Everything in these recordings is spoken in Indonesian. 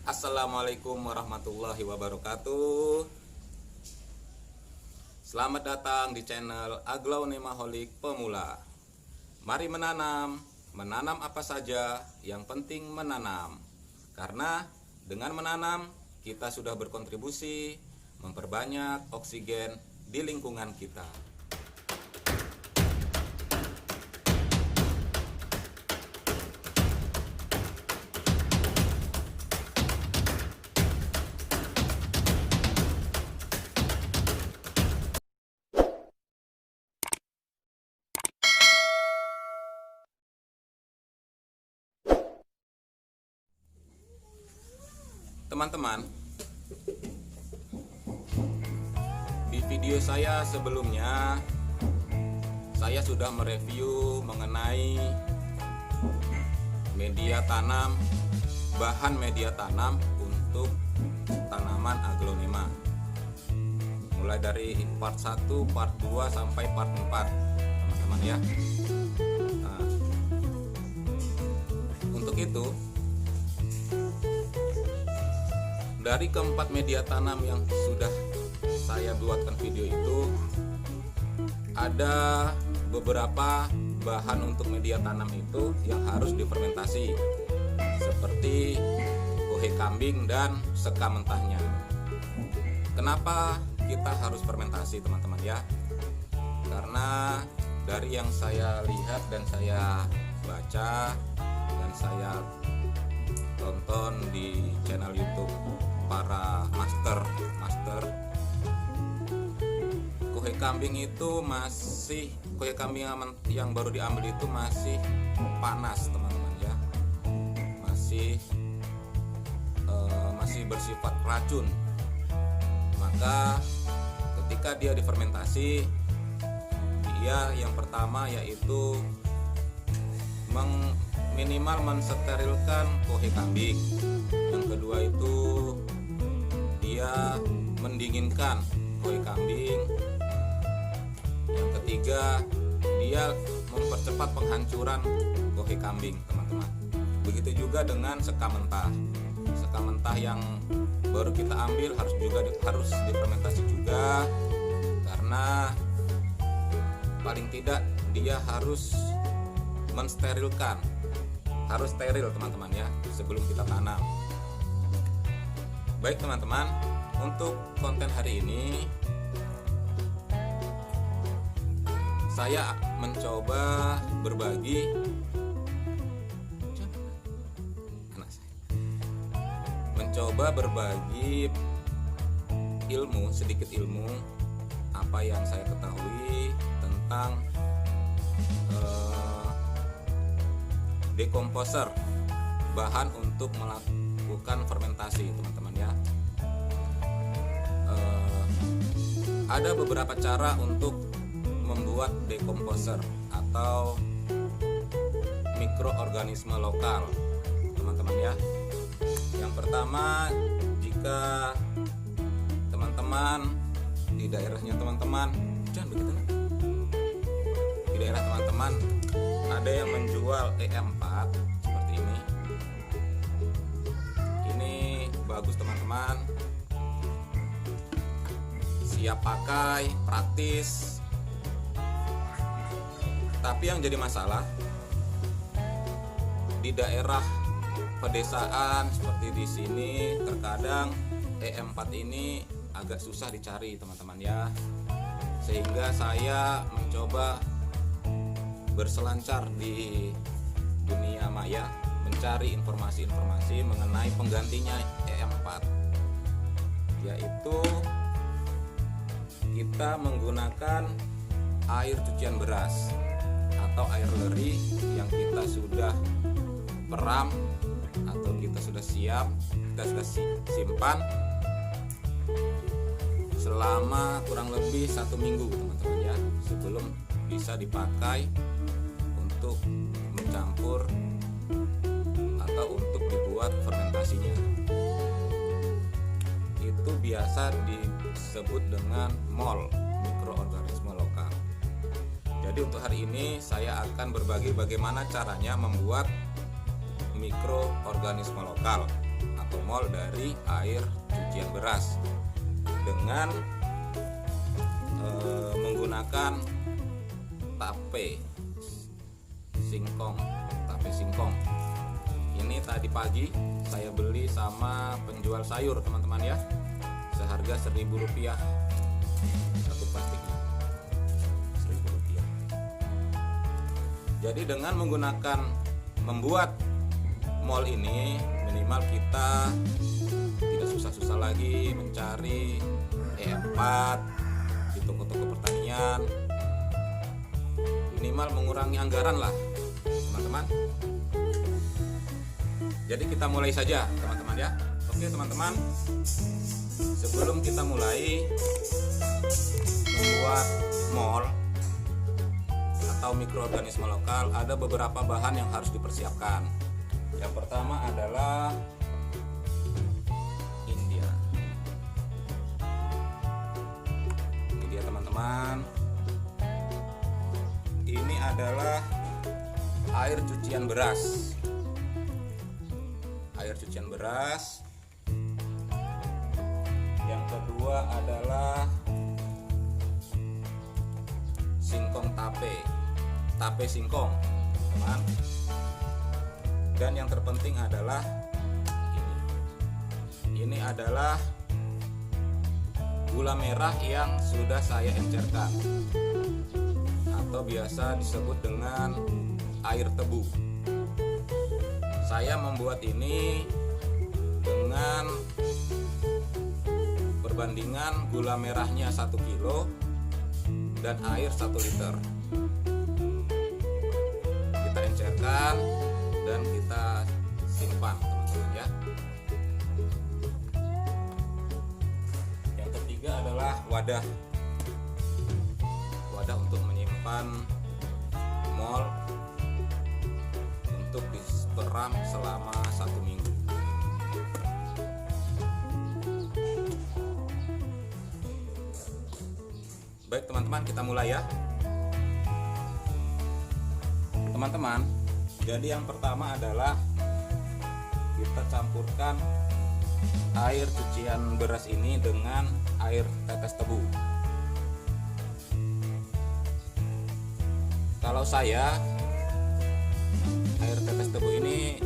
Assalamualaikum warahmatullahi wabarakatuh. Selamat datang di channel Agronemaholic Pemula. Mari menanam. Menanam apa saja, yang penting menanam. Karena dengan menanam kita sudah berkontribusi memperbanyak oksigen di lingkungan kita. Teman-teman, di video saya sebelumnya saya sudah mereview mengenai media tanam, bahan media tanam untuk tanaman aglonema. Mulai dari part 1, part 2 sampai part 4, teman-teman ya. Nah, untuk itu dari keempat media tanam yang sudah saya buatkan video itu, ada beberapa bahan untuk media tanam itu yang harus difermentasi, seperti kohe kambing dan seka mentahnya. Kenapa kita harus fermentasi, teman-teman ya? Karena dari yang saya lihat dan saya baca dan saya tonton di channel YouTube para master, kohe kambing itu masih, kohe kambing yang baru diambil itu masih panas, teman-teman ya, masih bersifat racun. Maka ketika dia difermentasi, dia yang pertama yaitu minimal mensterilkan kohe kambing. Yang kedua itu dia mendinginkan kohe kambing. Yang ketiga dia mempercepat penghancuran kohe kambing, teman-teman. Begitu juga dengan seka mentah. Seka mentah yang baru kita ambil harus difermentasi juga, karena paling tidak dia harus mensterilkan, harus steril, teman-teman ya, sebelum kita tanam. Baik teman-teman, untuk konten hari ini saya mencoba berbagi ilmu, sedikit ilmu apa yang saya ketahui tentang dekomposer, bahan untuk melakukan fermentasi, teman-teman ya. Ada beberapa cara untuk membuat dekomposer atau mikroorganisme lokal, teman-teman ya. Yang pertama, jika teman-teman di daerahnya teman-teman, jangan begitu, di daerah teman-teman ada yang menjual E4 seperti ini. Ini bagus, teman-teman, siap pakai, praktis. Tapi yang jadi masalah di daerah pedesaan seperti di sini, terkadang E4 ini agak susah dicari, teman-teman ya. Sehingga saya mencoba berselancar di dunia maya mencari informasi-informasi mengenai penggantinya E4, yaitu kita menggunakan air cucian beras atau air leri yang kita sudah peram atau kita sudah simpan selama kurang lebih 1 minggu, teman-teman ya, sebelum bisa dipakai untuk mencampur atau untuk dibuat fermentasinya. Itu biasa disebut dengan MOL, mikroorganisme lokal. Jadi untuk hari ini saya akan berbagi bagaimana caranya membuat mikroorganisme lokal atau mol dari air cucian beras dengan menggunakan tape singkong. Ini tadi pagi saya beli sama penjual sayur teman-teman ya, seharga Rp1.000 satu plastiknya, Rp1.000. Jadi dengan menggunakan membuat mol ini, minimal kita tidak susah-susah lagi mencari E4 di toko-toko pertanian, minimal mengurangi anggaran lah teman-teman. Jadi kita mulai saja teman-teman ya. Oke teman-teman, sebelum kita mulai membuat mol atau mikroorganisme lokal, ada beberapa bahan yang harus dipersiapkan. Yang pertama adalah India. Ini dia teman-teman. Ini adalah air cucian beras. Yang kedua adalah singkong tape singkong, teman. Dan yang terpenting adalah ini adalah gula merah yang sudah saya encerkan atau biasa disebut dengan air tebu. Saya membuat ini dengan perbandingan gula merahnya 1 kilo dan air 1 liter. Kita encerkan dan kita simpan teman-teman ya. Yang ketiga adalah wadah untuk menyimpan mol untuk diperam selama 1 minggu. Baik teman-teman, kita mulai ya teman-teman. Jadi yang pertama adalah kita campurkan air cucian beras ini dengan air tetes tebu. Kalau saya, air tetes tebu ini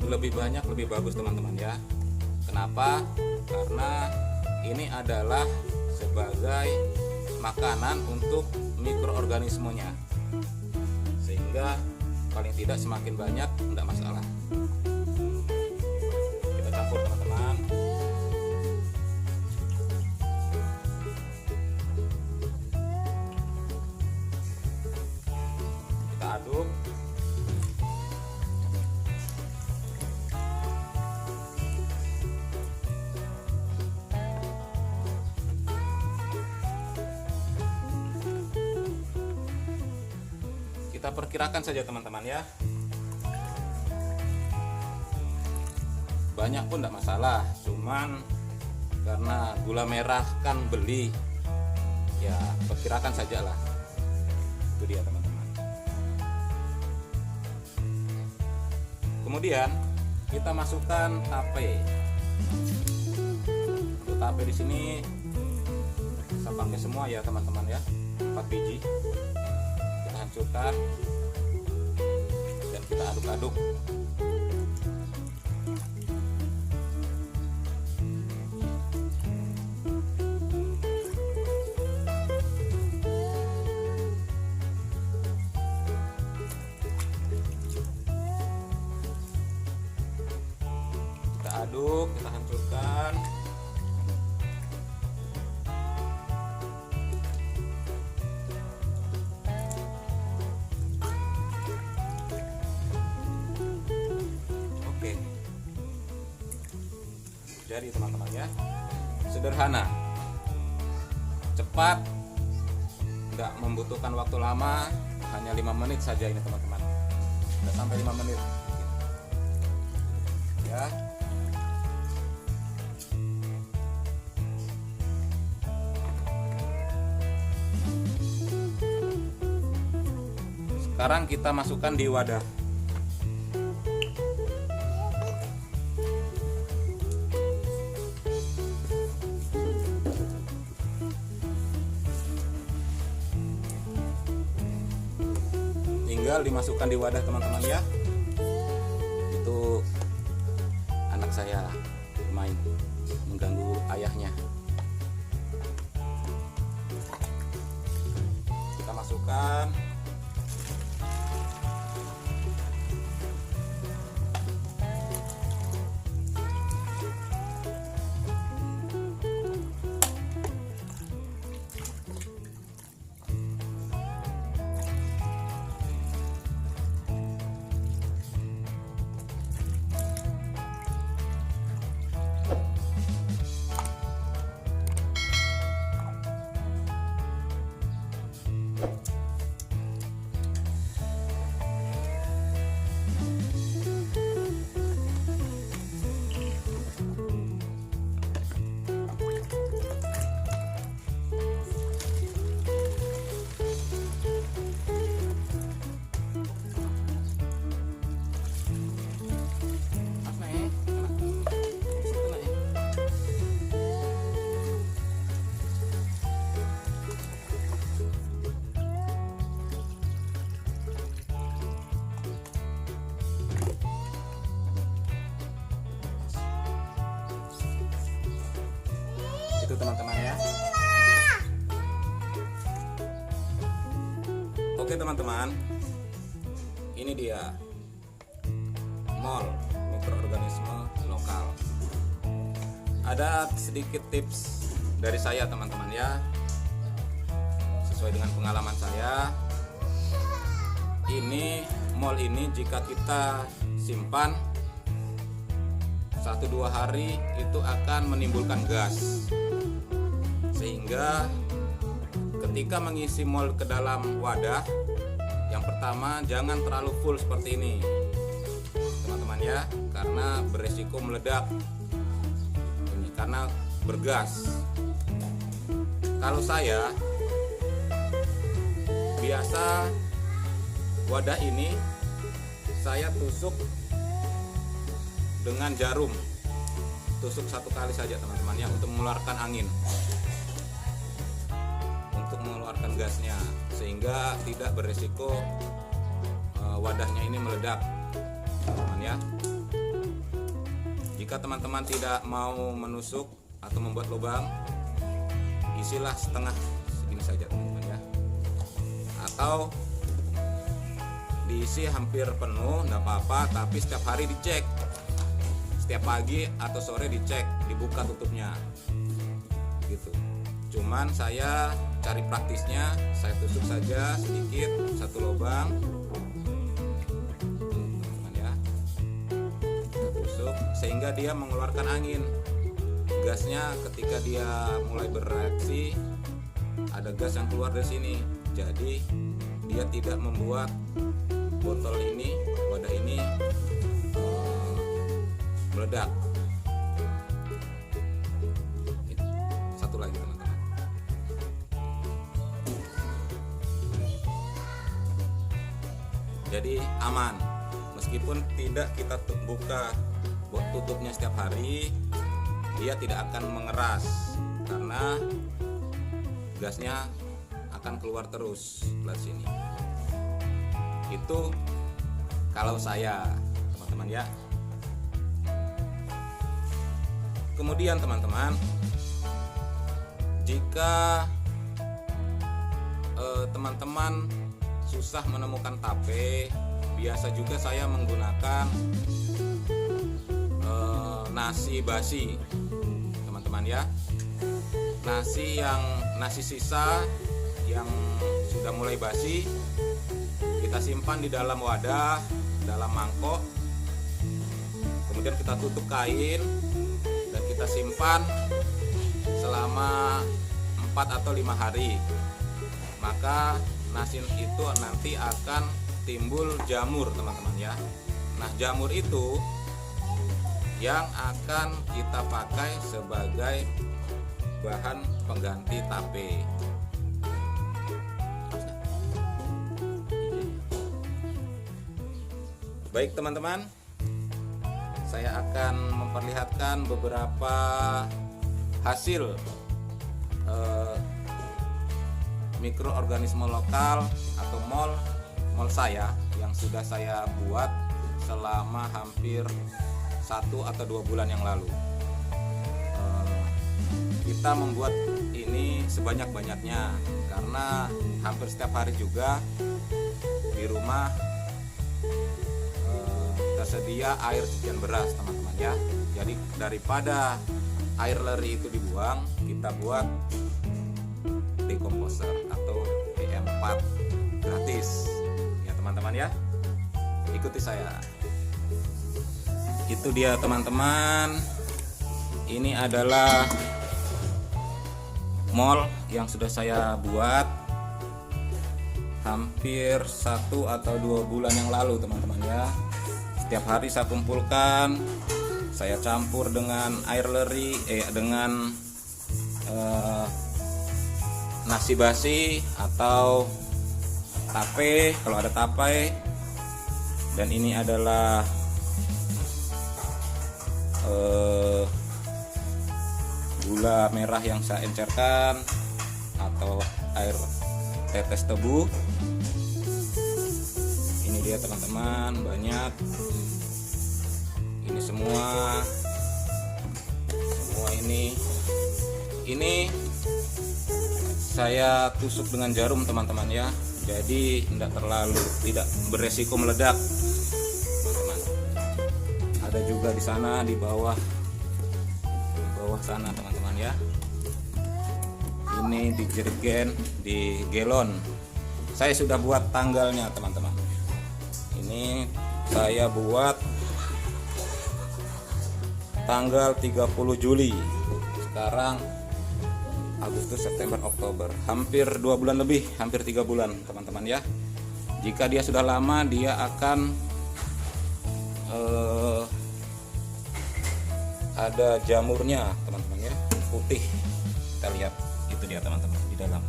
lebih banyak lebih bagus teman-teman ya. Kenapa? Karena ini adalah sebagai makanan untuk mikroorganismenya, sehingga paling tidak semakin banyak tidak masalah. Kita campur teman-teman. Kita aduk. Kita perkirakan saja teman-teman ya. Banyak pun tidak masalah, cuman karena gula merah kan beli, ya perkirakan saja lah. Itu dia teman-teman. Kemudian kita masukkan tape. Untuk tape di sini saya pakai semua ya teman-teman ya, 4 biji. Hancurkan dan kita aduk-aduk. Kita aduk, kita hancurkan. Jadi teman-teman ya, sederhana, cepat, nggak membutuhkan waktu lama, hanya 5 menit saja ini teman-teman. Nggak sampai 5 menit ya. Sekarang kita masukkan di wadah. tinggal dimasukkan di wadah teman-teman ya. Itu anak saya main mengganggu ayahnya. Kita masukkan. Itu teman-teman ya. Oke teman-teman, ini dia MOL, mikroorganisme lokal. Ada sedikit tips dari saya teman-teman ya, sesuai dengan pengalaman saya. Ini MOL ini jika kita simpan 1-2 hari itu akan menimbulkan gas, sehingga ketika mengisi MOL ke dalam wadah, yang pertama jangan terlalu full seperti ini teman-teman ya, karena beresiko meledak ini karena bergas. Kalau saya biasa wadah ini saya tusuk dengan jarum, tusuk 1 kali saja teman-teman ya, untuk mengeluarkan angin, untuk mengeluarkan gasnya, sehingga tidak beresiko wadahnya ini meledak teman-teman ya. Jika teman-teman tidak mau menusuk atau membuat lubang, isilah setengah segini saja teman-teman ya, atau diisi hampir penuh enggak apa-apa, tapi setiap hari dicek, setiap pagi atau sore dicek, dibuka tutupnya gitu. Cuman saya cari praktisnya, saya tusuk saja sedikit 1 lubang teman-teman ya, kita tusuk sehingga dia mengeluarkan angin. Gasnya ketika dia mulai bereaksi, ada gas yang keluar dari sini, jadi dia tidak membuat botol ini, wadah ini meledak. Satu lagi teman-teman. Jadi aman, meskipun tidak kita buka tutupnya setiap hari, dia tidak akan mengeras karena gasnya akan keluar terus dari sini. Itu kalau saya teman-teman ya. Kemudian teman-teman, jika teman-teman susah menemukan tape, biasa juga saya menggunakan nasi basi teman-teman ya. Nasi sisa yang sudah mulai basi, kita simpan di dalam wadah, dalam mangkok, kemudian kita tutup kain, kita simpan selama 4 atau 5 hari. Maka nasi itu nanti akan timbul jamur teman-teman ya. Nah, jamur itu yang akan kita pakai sebagai bahan pengganti tape. Baik teman-teman, saya akan memperlihatkan beberapa hasil mikroorganisme lokal atau MOL mall saya yang sudah saya buat selama hampir 1 atau 2 bulan yang lalu. Kita membuat ini sebanyak-banyaknya karena hampir setiap hari juga di rumah tersedia air cucian beras, teman-teman ya. Jadi daripada air leri itu dibuang, kita buat decomposer atau PM4 gratis ya teman-teman ya. Ikuti saya. Itu dia teman-teman, ini adalah mall yang sudah saya buat hampir 1 atau 2 bulan yang lalu teman-teman ya. Setiap hari saya kumpulkan, saya campur dengan air leri, dengan nasi basi atau tape kalau ada tape. Dan ini adalah gula merah yang saya encerkan atau air tetes tebu. Ini dia teman-teman, banyak. Ini semua ini saya tusuk dengan jarum teman-teman ya. Jadi tidak beresiko meledak teman-teman. Ada juga di sana di bawah sana teman-teman ya. Ini di jerigen, di galon. Saya sudah buat tanggalnya teman-teman. Ini saya buat tanggal 30 Juli. Sekarang Agustus, September, Oktober, hampir 2 bulan lebih, hampir 3 bulan teman-teman ya. Jika dia sudah lama, dia akan ada jamurnya teman-teman ya, putih. Kita lihat, itu dia teman-teman di dalam.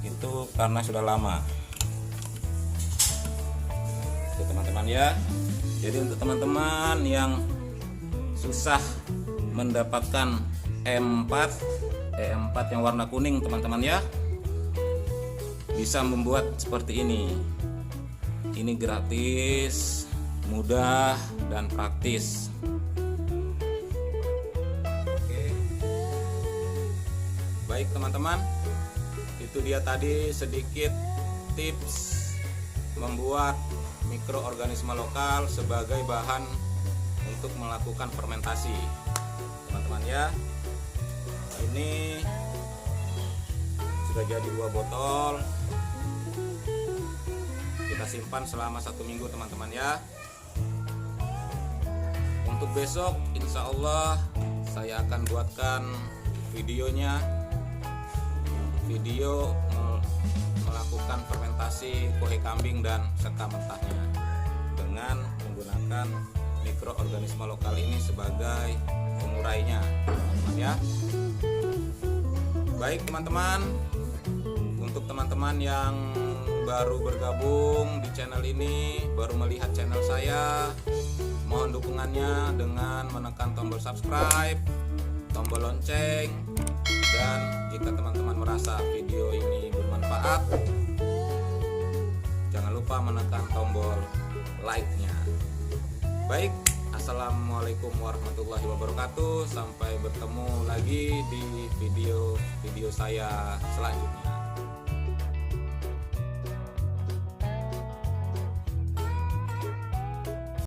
Itu karena sudah lama. Itu teman-teman ya. Jadi untuk teman-teman yang susah mendapatkan E4 yang warna kuning teman-teman ya, bisa membuat seperti ini. Ini gratis, mudah dan praktis. Oke. Baik teman-teman, itu dia tadi sedikit tips membuat mikroorganisme lokal sebagai bahan untuk melakukan fermentasi teman-teman ya. Ini sudah jadi 2 botol, kita simpan selama 1 minggu teman-teman ya. Untuk besok insya Allah saya akan buatkan videonya, video melakukan fermentasi kuhe kambing dan seka mentahnya dengan menggunakan mikroorganisme lokal ini sebagai pengurainya teman-teman ya. Baik teman-teman, untuk teman-teman yang baru bergabung di channel ini, baru melihat channel saya, mohon dukungannya dengan menekan tombol subscribe, tombol lonceng, dan jika teman-teman merasa video ini bermanfaat, jangan lupa menekan tombol like-nya. Baik, assalamualaikum warahmatullahi wabarakatuh. Sampai bertemu lagi di video saya selanjutnya.